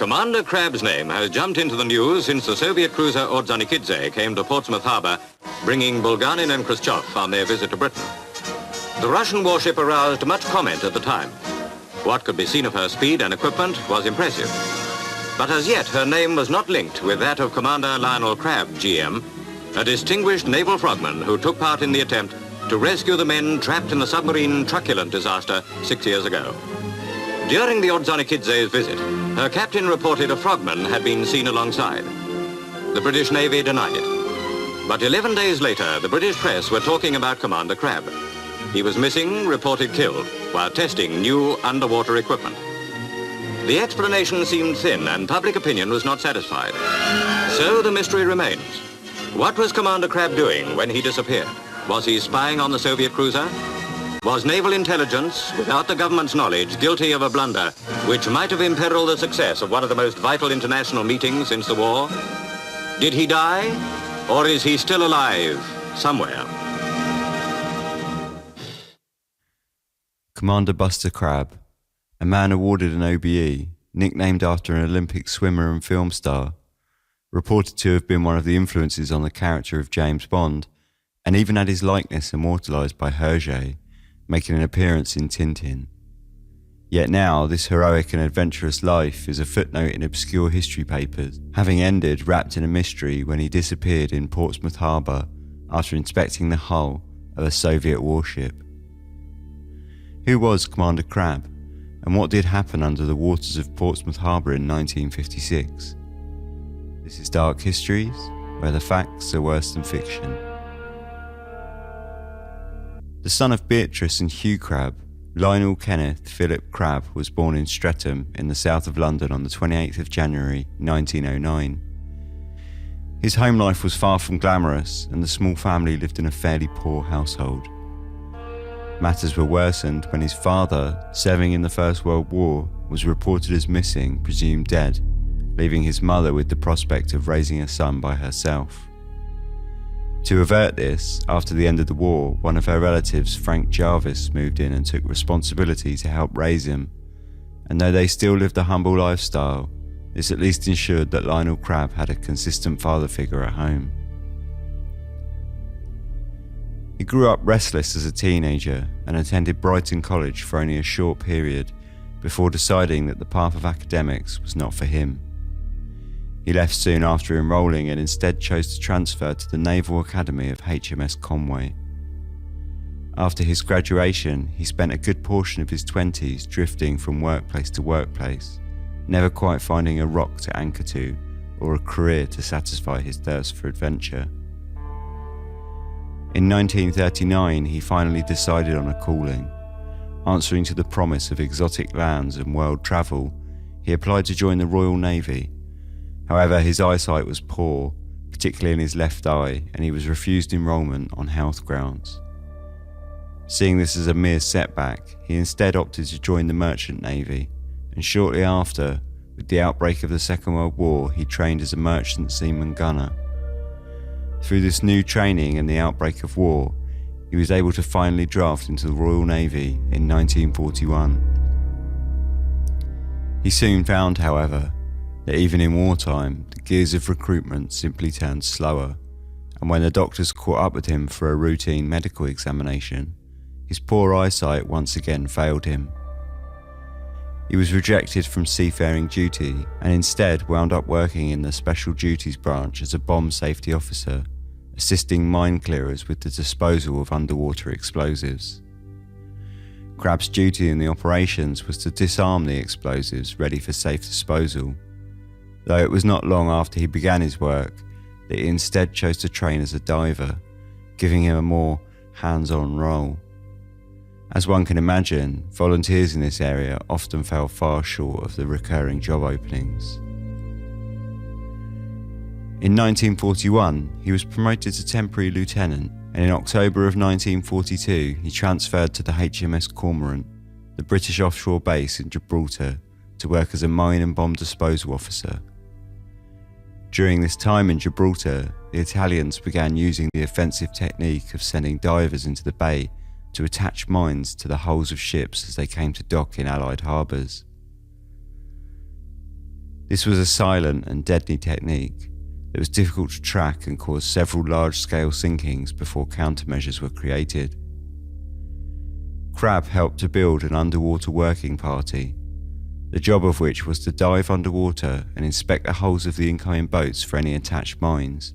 Commander Crabb's name has jumped into the news since the Soviet cruiser Ordzhonikidze came to Portsmouth harbour, bringing Bulgarin and Khrushchev on their visit to Britain. The Russian warship aroused much comment at the time. What could be seen of her speed and equipment was impressive. But as yet, her name was not linked with that of Commander Lionel Crabb, GM, a distinguished naval frogman who took part in the attempt to rescue the men trapped in the submarine truculent disaster 6 years ago. During the Ordzhonikidze's visit, her captain reported a frogman had been seen alongside. The British Navy denied it. But 11 days later, the British press were talking about Commander Crabb. He was missing, reported killed, while testing new underwater equipment. The explanation seemed thin and public opinion was not satisfied. So the mystery remains. What was Commander Crabb doing when he disappeared? Was he spying on the Soviet cruiser? Was naval intelligence, without the government's knowledge, guilty of a blunder which might have imperiled the success of one of the most vital international meetings since the war? Did he die, or is he still alive somewhere? Commander Buster Crabb, a man awarded an OBE, nicknamed after an Olympic swimmer and film star, reported to have been one of the influences on the character of James Bond, and even had his likeness immortalised by Hergé, making an appearance in Tintin. Yet now, this heroic and adventurous life is a footnote in obscure history papers, having ended wrapped in a mystery when he disappeared in Portsmouth harbour after inspecting the hull of a Soviet warship. Who was Commander Crabb, and what did happen under the waters of Portsmouth harbour in 1956? This is Dark Histories, where the facts are worse than fiction. The son of Beatrice and Hugh Crabb, Lionel Kenneth Philip Crabb was born in Streatham in the south of London on the 28th of January 1909. His home life was far from glamorous, and the small family lived in a fairly poor household. Matters were worsened when his father, serving in the First World War, was reported as missing, presumed dead, leaving his mother with the prospect of raising a son by herself. To avert this, after the end of the war, one of her relatives, Frank Jarvis, moved in and took responsibility to help raise him, and though they still lived a humble lifestyle, this at least ensured that Lionel Crabb had a consistent father figure at home. He grew up restless as a teenager and attended Brighton College for only a short period before deciding that the path of academics was not for him. He left soon after enrolling and instead chose to transfer to the Naval Academy of HMS Conway. After his graduation, he spent a good portion of his 20s drifting from workplace to workplace, never quite finding a rock to anchor to or a career to satisfy his thirst for adventure. In 1939, he finally decided on a calling. Answering to the promise of exotic lands and world travel, he applied to join the Royal Navy. However, his eyesight was poor, particularly in his left eye, and he was refused enrolment on health grounds. Seeing this as a mere setback, he instead opted to join the Merchant Navy, and shortly after, with the outbreak of the Second World War, he trained as a merchant seaman gunner. Through this new training and the outbreak of war, he was able to finally draft into the Royal Navy in 1941. He soon found, however, that even in wartime, the gears of recruitment simply turned slower, and when the doctors caught up with him for a routine medical examination, his poor eyesight once again failed him. He was rejected from seafaring duty and instead wound up working in the Special Duties branch as a bomb safety officer, assisting mine clearers with the disposal of underwater explosives. Crabb's duty in the operations was to disarm the explosives ready for safe disposal, though it was not long after he began his work that he instead chose to train as a diver, giving him a more hands-on role. As one can imagine, volunteers in this area often fell far short of the recurring job openings. In 1941, he was promoted to temporary lieutenant, and in October of 1942, he transferred to the HMS Cormorant, the British offshore base in Gibraltar, to work as a mine and bomb disposal officer. During this time in Gibraltar, the Italians began using the offensive technique of sending divers into the bay to attach mines to the hulls of ships as they came to dock in Allied harbours. This was a silent and deadly technique that was difficult to track and caused several large-scale sinkings before countermeasures were created. Crabb helped to build an underwater working party, the job of which was to dive underwater and inspect the hulls of the incoming boats for any attached mines.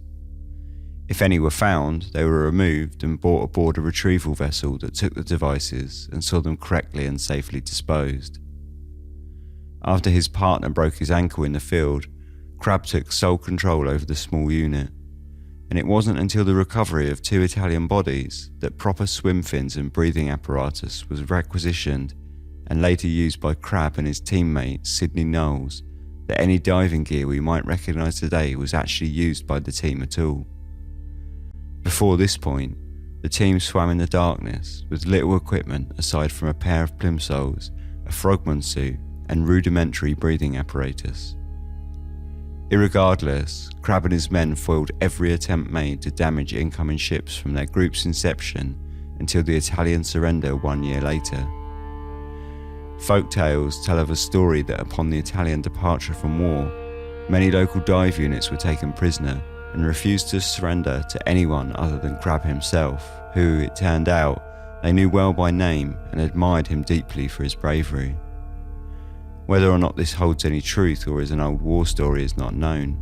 If any were found, they were removed and brought aboard a retrieval vessel that took the devices and saw them correctly and safely disposed. After his partner broke his ankle in the field, Crabb took sole control over the small unit, and it wasn't until the recovery of 2 Italian bodies that proper swim fins and breathing apparatus was requisitioned and later used by Crabb and his teammate Sidney Knowles that any diving gear we might recognise today was actually used by the team at all. Before this point, the team swam in the darkness with little equipment aside from a pair of plimsolls, a frogman suit and rudimentary breathing apparatus. Irregardless, Crabb and his men foiled every attempt made to damage incoming ships from their group's inception until the Italian surrender 1 year later. Folk tales tell of a story that upon the Italian departure from war, many local dive units were taken prisoner and refused to surrender to anyone other than Crabb himself, who, it turned out, they knew well by name and admired him deeply for his bravery. Whether or not this holds any truth or is an old war story is not known,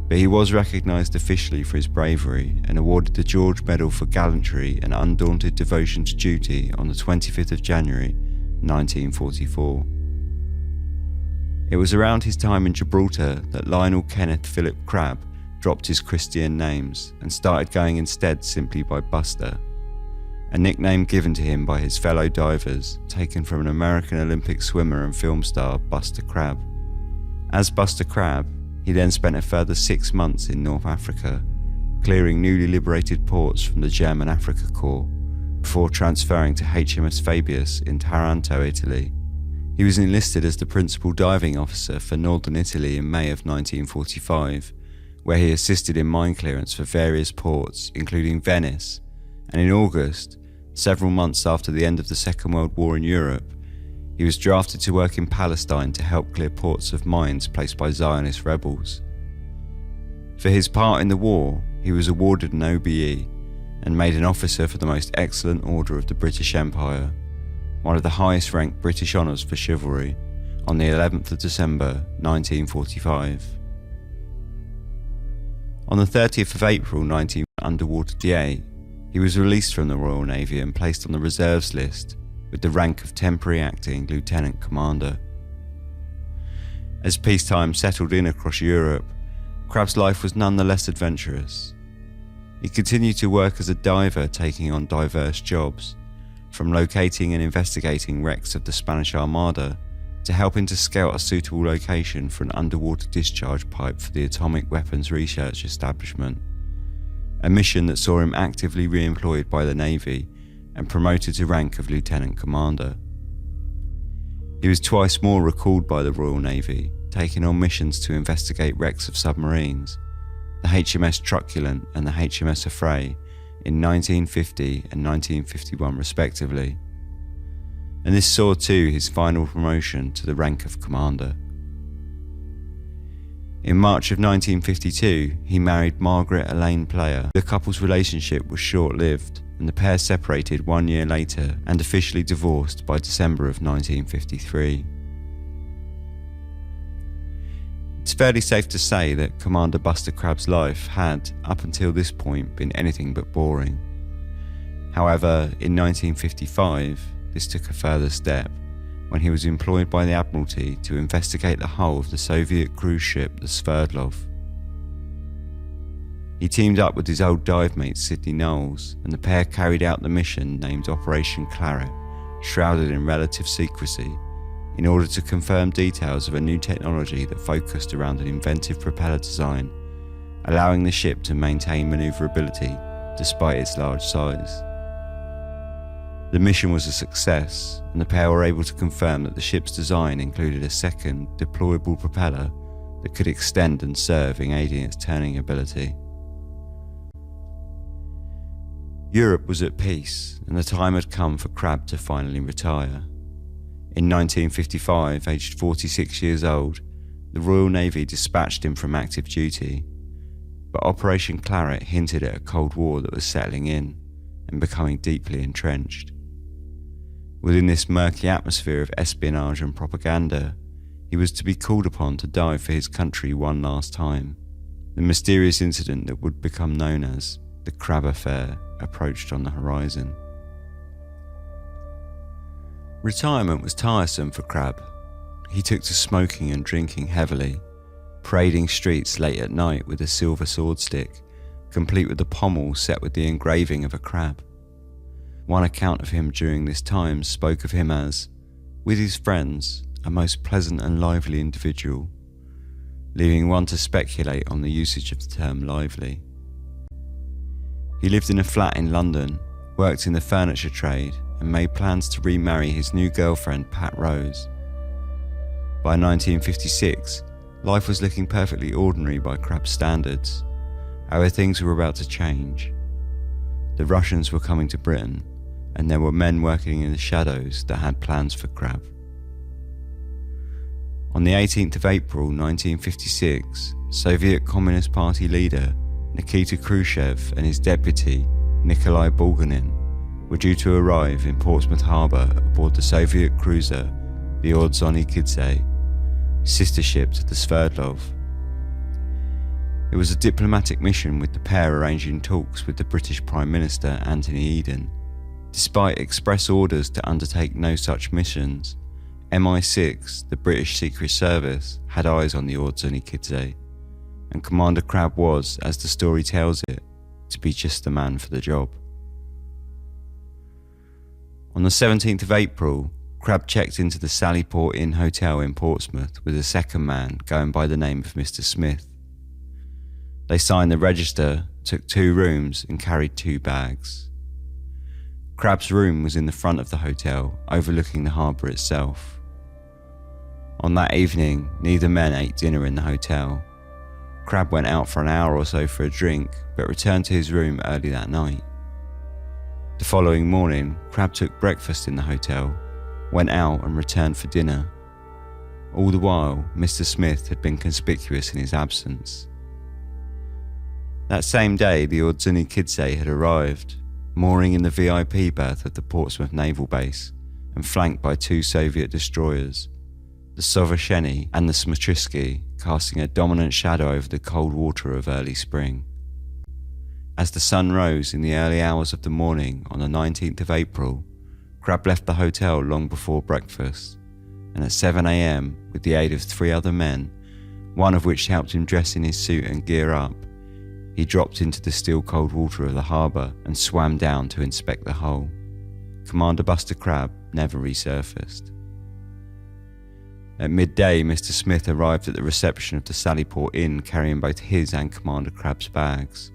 but he was recognised officially for his bravery and awarded the George Medal for gallantry and undaunted devotion to duty on the 25th of January 1944. It was around his time in Gibraltar that Lionel Kenneth Philip Crabb dropped his Christian names and started going instead simply by Buster, a nickname given to him by his fellow divers, taken from an American Olympic swimmer and film star Buster Crabb. As Buster Crabb, he then spent a further 6 months in North Africa, clearing newly liberated ports from the German Africa Corps, before transferring to HMS Fabius in Taranto, Italy. He was enlisted as the principal diving officer for Northern Italy in May of 1945, where he assisted in mine clearance for various ports, including Venice, and in August, several months after the end of the Second World War in Europe, he was drafted to work in Palestine to help clear ports of mines placed by Zionist rebels. For his part in the war, he was awarded an OBE and made an Officer for the Most Excellent Order of the British Empire, one of the highest ranked British honours for chivalry, on the 11th of December 1945. On the 30th of April 19 underwater DA, he was released from the Royal Navy and placed on the reserves list with the rank of temporary acting lieutenant commander. As peacetime settled in across Europe, Crabb's life was none the less adventurous. He continued to work as a diver, taking on diverse jobs, from locating and investigating wrecks of the Spanish Armada to helping to scout a suitable location for an underwater discharge pipe for the Atomic Weapons Research Establishment, a mission that saw him actively re-employed by the Navy and promoted to rank of Lieutenant Commander. He was twice more recalled by the Royal Navy, taking on missions to investigate wrecks of submarines, the HMS Truculent and the HMS Affray, in 1950 and 1951 respectively, and this saw too his final promotion to the rank of Commander. In March of 1952, he married Margaret Elaine Player. The couple's relationship was short-lived, and the pair separated 1 year later and officially divorced by December of 1953. It's fairly safe to say that Commander Buster Crabb's life had, up until this point, been anything but boring. However, in 1955, this took a further step, when he was employed by the Admiralty to investigate the hull of the Soviet cruise ship the Sverdlov. He teamed up with his old dive mate Sidney Knowles, and the pair carried out the mission named Operation Claret, shrouded in relative secrecy, in order to confirm details of a new technology that focused around an inventive propeller design, allowing the ship to maintain manoeuvrability despite its large size. The mission was a success, and the pair were able to confirm that the ship's design included a second, deployable propeller that could extend and serve in aiding its turning ability. Europe was at peace, and the time had come for Crabb to finally retire. In 1955, aged 46 years old, the Royal Navy dispatched him from active duty, but Operation Claret hinted at a Cold War that was settling in and becoming deeply entrenched. Within this murky atmosphere of espionage and propaganda, he was to be called upon to die for his country one last time. The mysterious incident that would become known as the Crabb Affair approached on the horizon. Retirement was tiresome for Crabb. He took to smoking and drinking heavily, parading streets late at night with a silver sword stick, complete with a pommel set with the engraving of a crab. One account of him during this time spoke of him as, with his friends, a most pleasant and lively individual, leaving one to speculate on the usage of the term lively. He lived in a flat in London, worked in the furniture trade, and made plans to remarry his new girlfriend Pat Rose. By 1956, life was looking perfectly ordinary by Crabb's standards. However, things were about to change. The Russians were coming to Britain, and there were men working in the shadows that had plans for Crabb. On the 18th of April 1956, Soviet Communist Party leader Nikita Khrushchev and his deputy Nikolai Bulganin were due to arrive in Portsmouth Harbour aboard the Soviet cruiser the Ordzhonikidze, sister ship to the Sverdlov. It was a diplomatic mission, with the pair arranging talks with the British Prime Minister Anthony Eden. Despite express orders to undertake no such missions, MI6, the British Secret Service, had eyes on the Ordzhonikidze, and Commander Crabb was, as the story tells it, to be just the man for the job. On the 17th of April, Crabb checked into the Sallyport Inn Hotel in Portsmouth with a second man going by the name of Mr. Smith. They signed the register, took 2 rooms and carried 2 bags. Crabb's room was in the front of the hotel, overlooking the harbour itself. On that evening, neither man ate dinner in the hotel. Crabb went out for an hour or so for a drink, but returned to his room early that night. The following morning, Crabb took breakfast in the hotel, went out and returned for dinner. All the while, Mr. Smith had been conspicuous in his absence. That same day, the Ordzhonikidze had arrived, mooring in the VIP berth of the Portsmouth Naval Base and flanked by 2 Soviet destroyers, the Sovrasheny and the Smotrysky, casting a dominant shadow over the cold water of early spring. As the sun rose in the early hours of the morning on the 19th of April, Crabb left the hotel long before breakfast, and at 7 a.m, with the aid of 3 other men, one of which helped him dress in his suit and gear up, he dropped into the still cold water of the harbour and swam down to inspect the hull. Commander Buster Crabb never resurfaced. At midday, Mr. Smith arrived at the reception of the Sallyport Inn carrying both his and Commander Crabb's bags.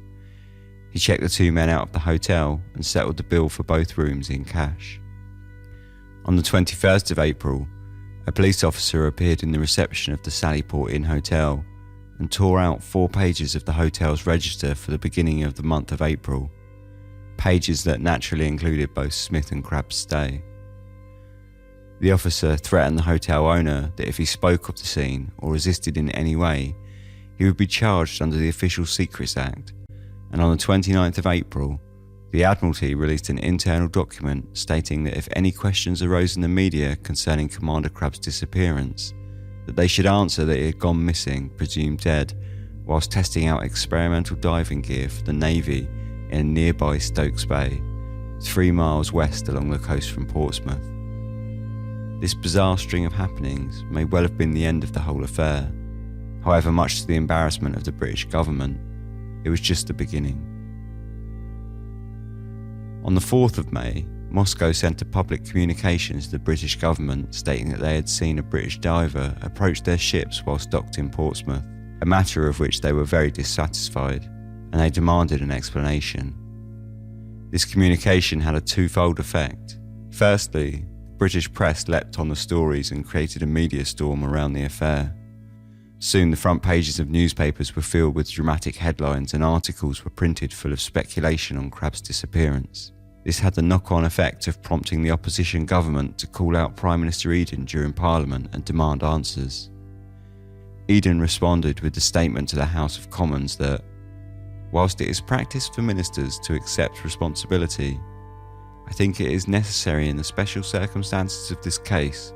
He checked the 2 men out of the hotel and settled the bill for both rooms in cash. On the 21st of April, a police officer appeared in the reception of the Sallyport Inn Hotel and tore out 4 pages of the hotel's register for the beginning of the month of April, pages that naturally included both Smith and Crabb's stay. The officer threatened the hotel owner that if he spoke of the scene or resisted in any way, he would be charged under the Official Secrets Act, and on the 29th of April, the Admiralty released an internal document stating that if any questions arose in the media concerning Commander Crabb's disappearance, that they should answer that he had gone missing, presumed dead, whilst testing out experimental diving gear for the Navy in nearby Stokes Bay, 3 miles west along the coast from Portsmouth. This bizarre string of happenings may well have been the end of the whole affair. However, much to the embarrassment of the British government, it was just the beginning. On the 4th of May, Moscow sent a public communication to the British government stating that they had seen a British diver approach their ships whilst docked in Portsmouth, a matter of which they were very dissatisfied, and they demanded an explanation. This communication had a 2-fold effect. Firstly, the British press leapt on the stories and created a media storm around the affair. Soon the front pages of newspapers were filled with dramatic headlines and articles were printed full of speculation on Crabb's disappearance. This had the knock-on effect of prompting the opposition government to call out Prime Minister Eden during Parliament and demand answers. Eden responded with the statement to the House of Commons that, whilst it is practice for ministers to accept responsibility, I think it is necessary in the special circumstances of this case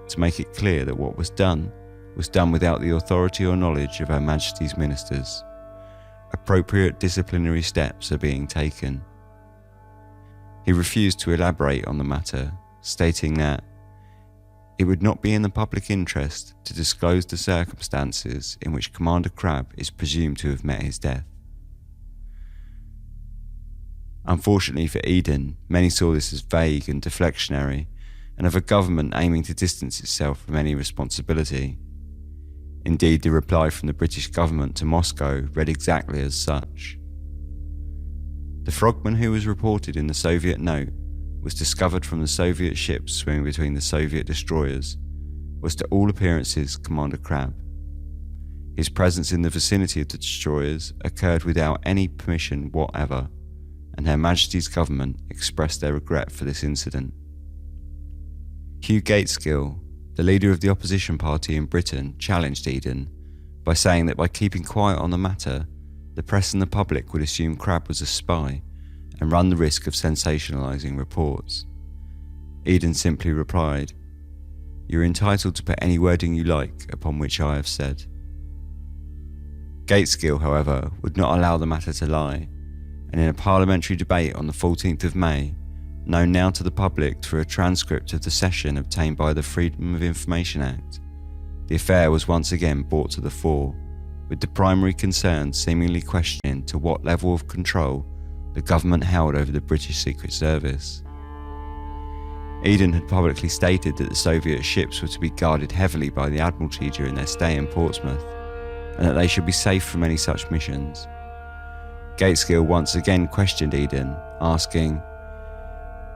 to make it clear that what was done without the authority or knowledge of Her Majesty's ministers. Appropriate disciplinary steps are being taken. He refused to elaborate on the matter, stating that it would not be in the public interest to disclose the circumstances in which Commander Crabb is presumed to have met his death. Unfortunately for Eden, many saw this as vague and deflectionary, and of a government aiming to distance itself from any responsibility. Indeed, the reply from the British government to Moscow read exactly as such. The frogman who was reported in the Soviet note was discovered from the Soviet ships swimming between the Soviet destroyers, was to all appearances Commander Crabb. His presence in the vicinity of the destroyers occurred without any permission whatever, and Her Majesty's government expressed their regret for this incident. Hugh Gateskill, the leader of the opposition party in Britain, challenged Eden by saying that by keeping quiet on the matter, the press and the public would assume Crabb was a spy and run the risk of sensationalising reports. Eden simply replied, "You are entitled to put any wording you like upon which I have said." Gateskill, however, would not allow the matter to lie, and in a parliamentary debate on the 14th of May, known now to the public through a transcript of the session obtained by the Freedom of Information Act, the affair was once again brought to the fore, with the primary concern seemingly questioning to what level of control the government held over the British Secret Service. Eden had publicly stated that the Soviet ships were to be guarded heavily by the Admiralty during their stay in Portsmouth, and that they should be safe from any such missions. Gateskill once again questioned Eden, asking,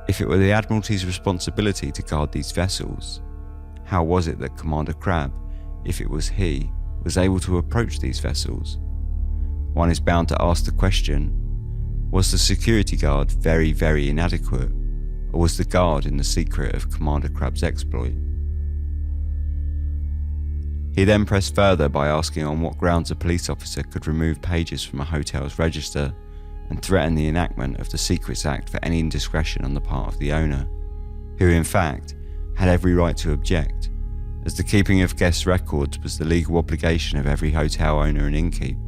if it were the Admiralty's responsibility to guard these vessels, how was it that Commander Crabb, if it was he, was able to approach these vessels? One is bound to ask the question, was the security guard very, very inadequate, or was the guard in the secret of Commander Crabb's exploit? He then pressed further by asking on what grounds a police officer could remove pages from a hotel's register and threaten the enactment of the Secrets Act for any indiscretion on the part of the owner, who in fact had every right to object, as the keeping of guests' records was the legal obligation of every hotel owner and innkeep.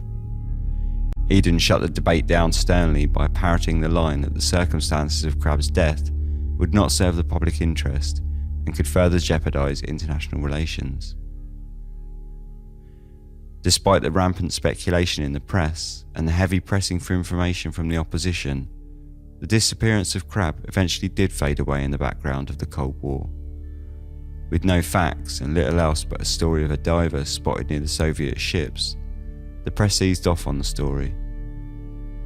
Eden shut the debate down sternly by parroting the line that the circumstances of Crabb's death would not serve the public interest and could further jeopardise international relations. Despite the rampant speculation in the press and the heavy pressing for information from the opposition, the disappearance of Crabb eventually did fade away in the background of the Cold War. With no facts and little else but a story of a diver spotted near the Soviet ships, the press eased off on the story.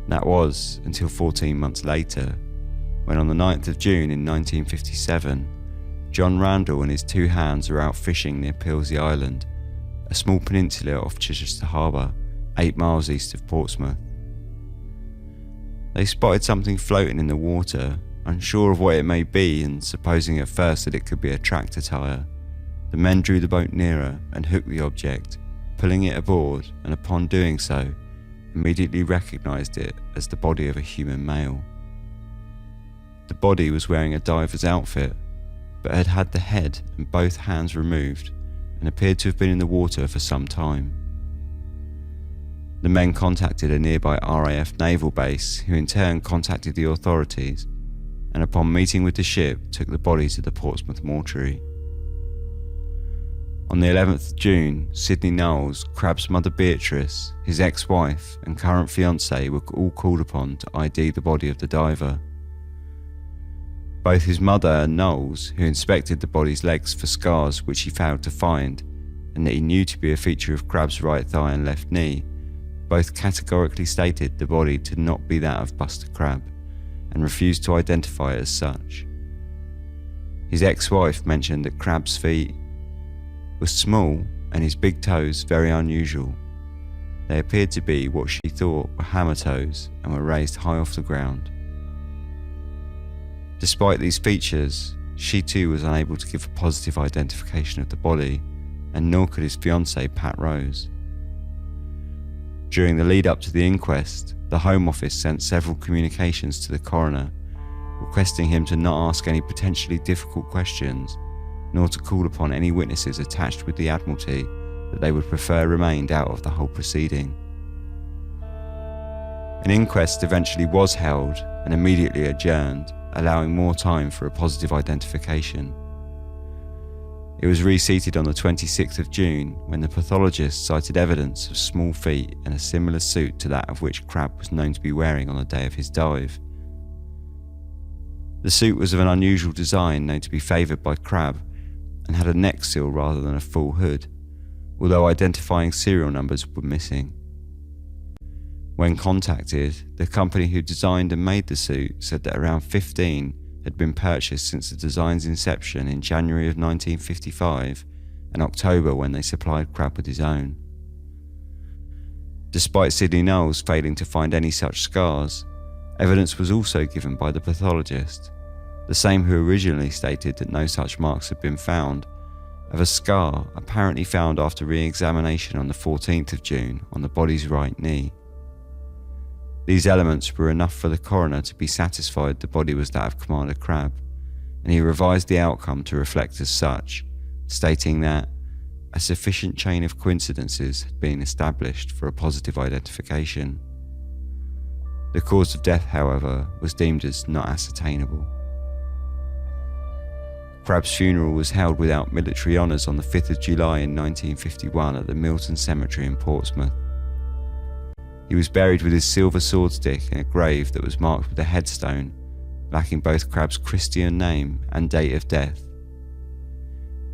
That was until 14 months later, when on the 9th of June in 1957, John Randall and his two hands were out fishing near Pilsey Island, a small peninsula off Chichester Harbour, 8 miles east of Portsmouth. They spotted something floating in the water, unsure of what it may be and supposing at first that it could be a tractor tyre. The men drew the boat nearer and hooked the object, pulling it aboard, and upon doing so, immediately recognised it as the body of a human male. The body was wearing a diver's outfit, but had had the head and both hands removed and appeared to have been in the water for some time. The men contacted a nearby RAF naval base, who in turn contacted the authorities, and upon meeting with the ship took the body to the Portsmouth mortuary. On the 11th of June, Sidney Knowles, Crabb's mother Beatrice, his ex-wife and current fiancée were all called upon to ID the body of the diver. Both his mother and Knowles, who inspected the body's legs for scars which he failed to find, and that he knew to be a feature of Crabb's right thigh and left knee, both categorically stated the body to not be that of Buster Crabb, and refused to identify it as such. His ex-wife mentioned that Crabb's feet were small and his big toes very unusual. They appeared to be what she thought were hammer toes and were raised high off the ground. Despite these features, she too was unable to give a positive identification of the body, and nor could his fiancée Pat Rose. During the lead up to the inquest, the Home Office sent several communications to the coroner, requesting him to not ask any potentially difficult questions, nor to call upon any witnesses attached with the Admiralty that they would prefer remained out of the whole proceeding. An inquest eventually was held and immediately adjourned, allowing more time for a positive identification. It was reseated on the 26th of June when the pathologist cited evidence of small feet and a similar suit to that of which Crabb was known to be wearing on the day of his dive. The suit was of an unusual design known to be favoured by Crabb and had a neck seal rather than a full hood, although identifying serial numbers were missing. When contacted, the company who designed and made the suit said that around 15 had been purchased since the design's inception in January of 1955 and October when they supplied Crabb with his own. Despite Sidney Knowles failing to find any such scars, evidence was also given by the pathologist, the same who originally stated that no such marks had been found, of a scar apparently found after re-examination on the 14th of June on the body's right knee. These elements were enough for the coroner to be satisfied the body was that of Commander Crabb, and he revised the outcome to reflect as such, stating that a sufficient chain of coincidences had been established for a positive identification. The cause of death, however, was deemed as not ascertainable. Crabb's funeral was held without military honours on the 5th of July in 1951 at the Milton Cemetery in Portsmouth. He was buried with his silver swordstick in a grave that was marked with a headstone lacking both Crabb's Christian name and date of death.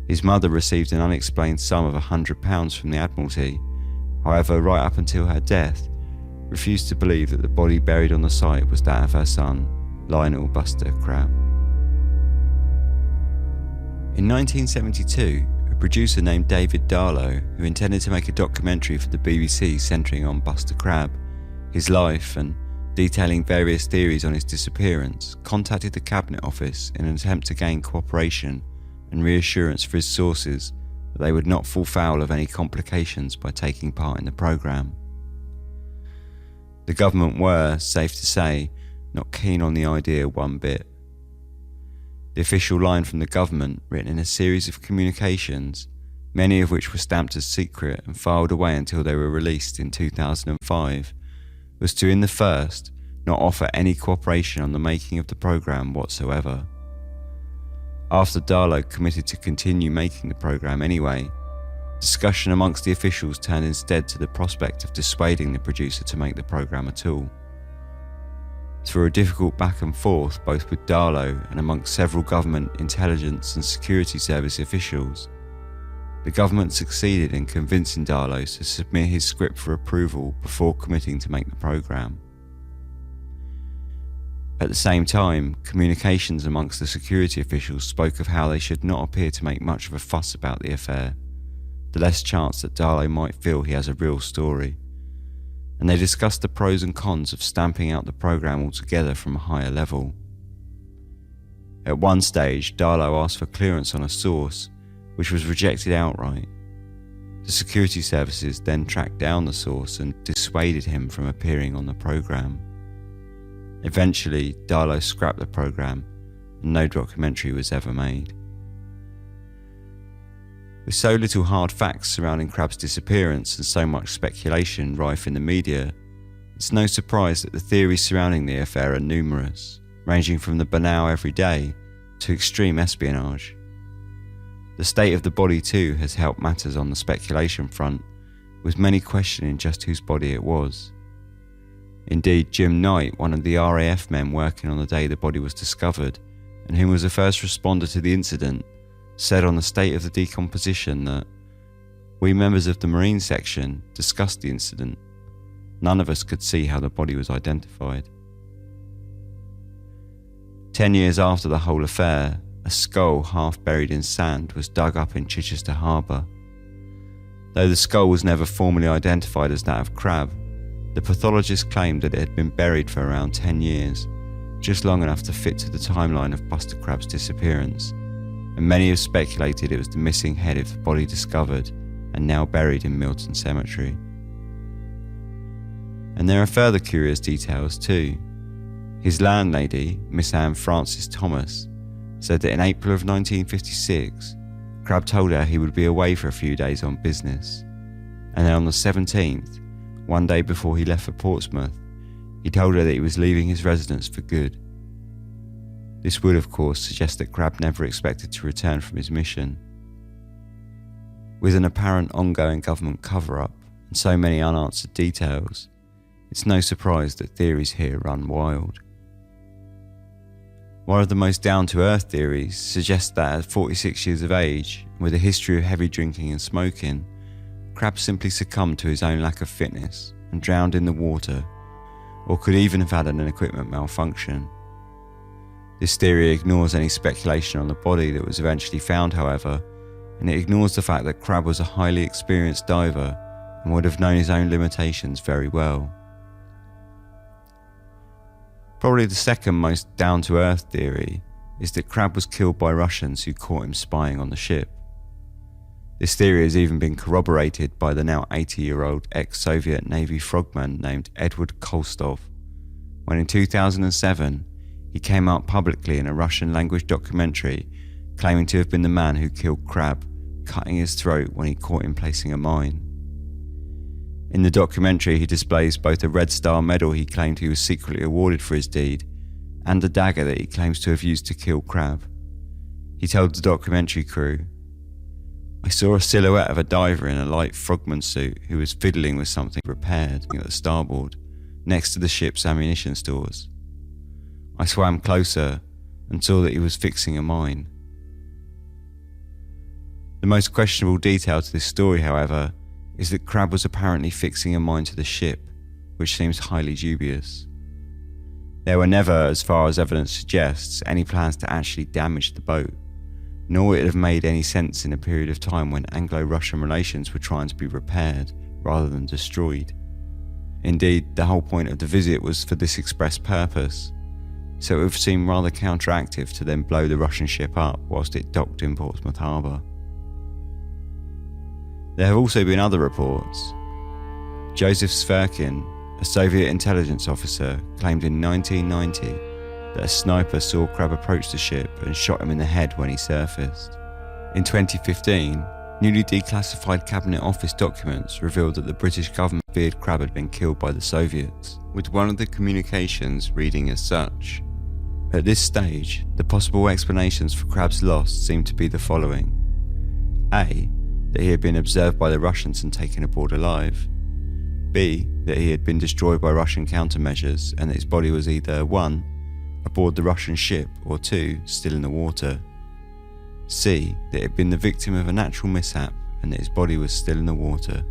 His mother received an unexplained sum of £100 from the Admiralty, however, right up until her death, refused to believe that the body buried on the site was that of her son, Lionel Buster Crabb. In 1972, a producer named David Darlow, who intended to make a documentary for the BBC centering on Buster Crabb, his life and detailing various theories on his disappearance, contacted the Cabinet Office in an attempt to gain cooperation and reassurance for his sources that they would not fall foul of any complications by taking part in the programme. The government were, safe to say, not keen on the idea one bit. The official line from the government, written in a series of communications, many of which were stamped as secret and filed away until they were released in 2005, was to, in the first, not offer any cooperation on the making of the programme whatsoever. After Darlow committed to continue making the programme anyway, discussion amongst the officials turned instead to the prospect of dissuading the producer to make the programme at all. Through a difficult back and forth both with Darlow and amongst several government intelligence and security service officials, the government succeeded in convincing Darlow to submit his script for approval before committing to make the programme. At the same time, communications amongst the security officials spoke of how they should not appear to make much of a fuss about the affair, the less chance that Darlow might feel he has a real story, and they discussed the pros and cons of stamping out the programme altogether from a higher level. At one stage, Darlow asked for clearance on a source, which was rejected outright. The security services then tracked down the source and dissuaded him from appearing on the programme. Eventually, Darlow scrapped the programme, and no documentary was ever made. With so little hard facts surrounding Crabb's disappearance and so much speculation rife in the media, it's no surprise that the theories surrounding the affair are numerous, ranging from the banal everyday to extreme espionage. The state of the body too has helped matters on the speculation front, with many questioning just whose body it was. Indeed, Jim Knight, one of the RAF men working on the day the body was discovered, and who was the first responder to the incident, said on the state of the decomposition that we members of the Marine section discussed the incident. None of us could see how the body was identified. 10 years after the whole affair, a skull half buried in sand was dug up in Chichester Harbour. Though the skull was never formally identified as that of Crabb, the pathologist claimed that it had been buried for around 10 years, just long enough to fit to the timeline of Buster Crabb's disappearance, and many have speculated it was the missing head of the body discovered and now buried in Milton Cemetery. And there are further curious details too. His landlady, Miss Anne Frances Thomas, said that in April of 1956, Crabb told her he would be away for a few days on business, and then on the 17th, one day before he left for Portsmouth, he told her that he was leaving his residence for good. This would, of course, suggest that Crabb never expected to return from his mission. With an apparent ongoing government cover-up and so many unanswered details, it's no surprise that theories here run wild. One of the most down-to-earth theories suggests that at 46 years of age, and with a history of heavy drinking and smoking, Crabb simply succumbed to his own lack of fitness and drowned in the water, or could even have had an equipment malfunction. This theory ignores any speculation on the body that was eventually found, however, and it ignores the fact that Crabb was a highly experienced diver and would have known his own limitations very well. Probably the second most down-to-earth theory is that Crabb was killed by Russians who caught him spying on the ship. This theory has even been corroborated by the now 80-year-old ex-Soviet Navy frogman named Edward Kolstov, when in 2007 he came out publicly in a Russian-language documentary claiming to have been the man who killed Crabb, cutting his throat when he caught him placing a mine. In the documentary, he displays both a Red Star medal he claimed he was secretly awarded for his deed, and a dagger that he claims to have used to kill Crabb. He told the documentary crew, "I saw a silhouette of a diver in a light frogman suit who was fiddling with something repaired at the starboard, next to the ship's ammunition stores. I swam closer and saw that he was fixing a mine." The most questionable detail to this story, however, is that Crabb was apparently fixing a mine to the ship, which seems highly dubious. There were never, as far as evidence suggests, any plans to actually damage the boat, nor would it have made any sense in a period of time when Anglo-Russian relations were trying to be repaired rather than destroyed. Indeed, the whole point of the visit was for this express purpose, so it would seem rather counteractive to then blow the Russian ship up whilst it docked in Portsmouth harbour. There have also been other reports. Joseph Sverkin, a Soviet intelligence officer, claimed in 1990 that a sniper saw Crabb approach the ship and shot him in the head when he surfaced. In 2015, newly declassified Cabinet Office documents revealed that the British government feared Crabb had been killed by the Soviets, with one of the communications reading as such. At this stage, the possible explanations for Crabb's loss seem to be the following. A. That he had been observed by the Russians and taken aboard alive. B. That he had been destroyed by Russian countermeasures and that his body was either 1. Aboard the Russian ship or 2. Still in the water. C. That he had been the victim of a natural mishap and that his body was still in the water.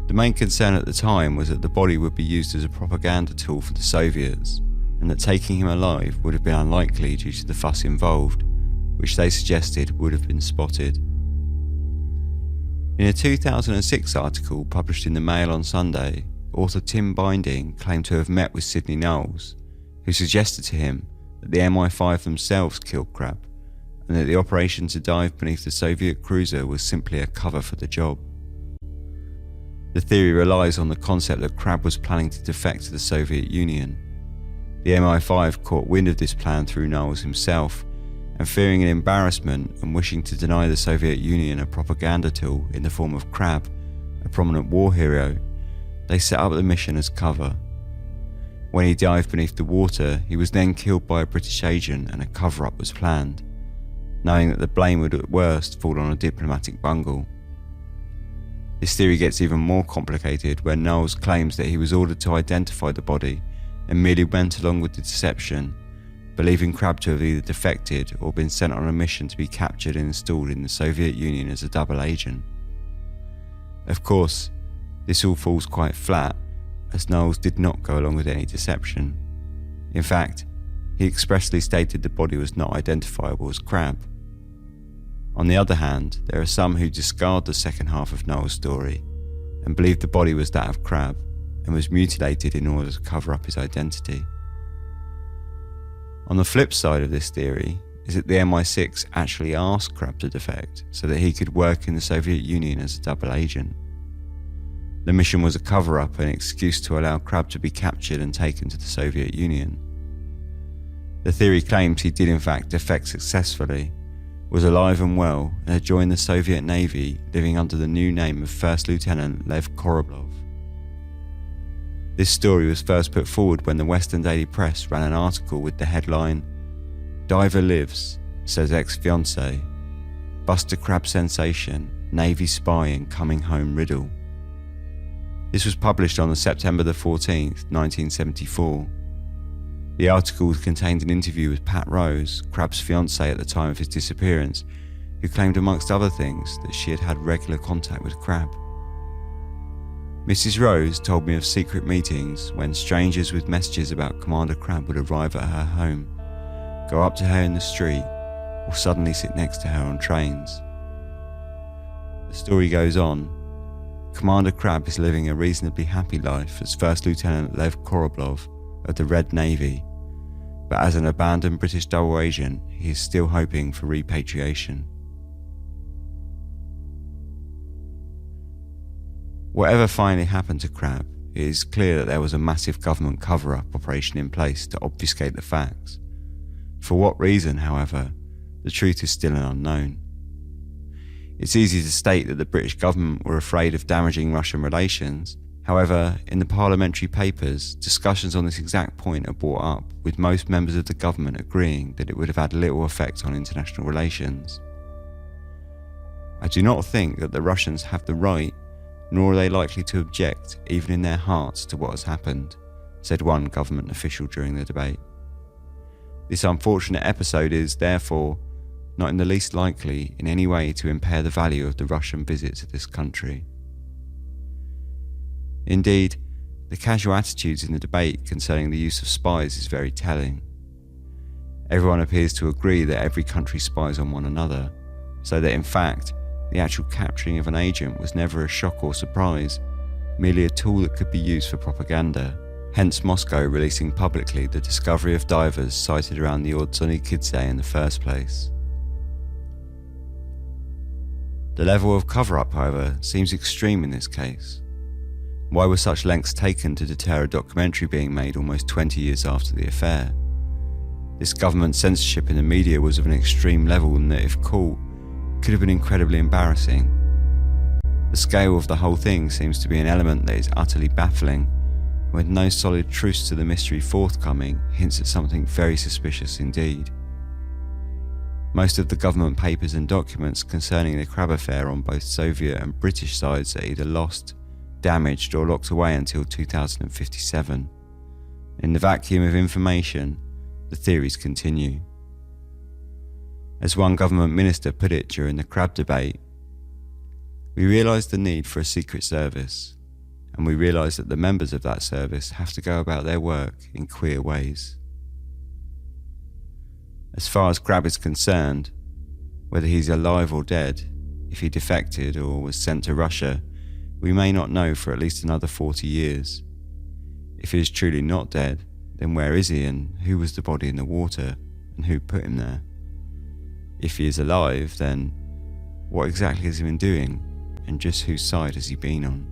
The main concern at the time was that the body would be used as a propaganda tool for the Soviets and that taking him alive would have been unlikely due to the fuss involved, which they suggested would have been spotted. In a 2006 article published in the Mail on Sunday, author Tim Binding claimed to have met with Sidney Knowles, who suggested to him that the MI5 themselves killed Crabb, and that the operation to dive beneath the Soviet cruiser was simply a cover for the job. The theory relies on the concept that Crabb was planning to defect to the Soviet Union. The MI5 caught wind of this plan through Knowles himself, and fearing an embarrassment and wishing to deny the Soviet Union a propaganda tool in the form of Crabb, a prominent war hero, they set up the mission as cover. When he dived beneath the water, he was then killed by a British agent and a cover-up was planned, knowing that the blame would at worst fall on a diplomatic bungle. This theory gets even more complicated when Knowles claims that he was ordered to identify the body and merely went along with the deception, believing Crabb to have either defected or been sent on a mission to be captured and installed in the Soviet Union as a double agent. Of course, this all falls quite flat, as Knowles did not go along with any deception. In fact, he expressly stated the body was not identifiable as Crabb. On the other hand, there are some who discard the second half of Knowles' story and believe the body was that of Crabb and was mutilated in order to cover up his identity. On the flip side of this theory is that the MI6 actually asked Crabb to defect so that he could work in the Soviet Union as a double agent. The mission was a cover-up and an excuse to allow Crabb to be captured and taken to the Soviet Union. The theory claims he did in fact defect successfully, was alive and well, and had joined the Soviet Navy, living under the new name of First Lieutenant Lev Koroblov. This story was first put forward when the Western Daily Press ran an article with the headline, "Diver Lives, Says Ex-Fiancé, Buster Crabb Sensation, Navy Spy and Coming Home Riddle." This was published on September the 14th, 1974. The article contained an interview with Pat Rose, Crabb's fiancée at the time of his disappearance, who claimed amongst other things that she had had regular contact with Crabb. Mrs. Rose told me of secret meetings when strangers with messages about Commander Crabb would arrive at her home, go up to her in the street, or suddenly sit next to her on trains. The story goes on. Commander Crabb is living a reasonably happy life as First Lieutenant Lev Koroblov of the Red Navy, but as an abandoned British double agent, he is still hoping for repatriation. Whatever finally happened to Crabb, it is clear that there was a massive government cover-up operation in place to obfuscate the facts. For what reason, however, the truth is still an unknown. It's easy to state that the British government were afraid of damaging Russian relations. However, in the parliamentary papers, discussions on this exact point are brought up, with most members of the government agreeing that it would have had little effect on international relations. I do not think that the Russians have the right, nor are they likely to object, even in their hearts, to what has happened, said one government official during the debate. This unfortunate episode is, therefore, not in the least likely in any way to impair the value of the Russian visit to this country. Indeed, the casual attitudes in the debate concerning the use of spies is very telling. Everyone appears to agree that every country spies on one another, so that in fact, the actual capturing of an agent was never a shock or surprise, merely a tool that could be used for propaganda, hence Moscow releasing publicly the discovery of divers sighted around the Ordzhonikidze in the first place. The level of cover-up, however, seems extreme in this case. Why were such lengths taken to deter a documentary being made almost 20 years after the affair? This government censorship in the media was of an extreme level and that, if caught, could have been incredibly embarrassing. The scale of the whole thing seems to be an element that is utterly baffling, and with no solid truths to the mystery forthcoming, hints at something very suspicious indeed. Most of the government papers and documents concerning the Crabb Affair on both Soviet and British sides are either lost, damaged or locked away until 2057. In the vacuum of information, the theories continue. As one government minister put it during the Crabb debate, "We realise the need for a secret service, and we realise that the members of that service have to go about their work in queer ways." As far as Crabb is concerned, whether he's alive or dead, if he defected or was sent to Russia, we may not know for at least another 40 years. If he is truly not dead, then where is he and who was the body in the water and who put him there? If he is alive, then what exactly has he been doing and just whose side has he been on?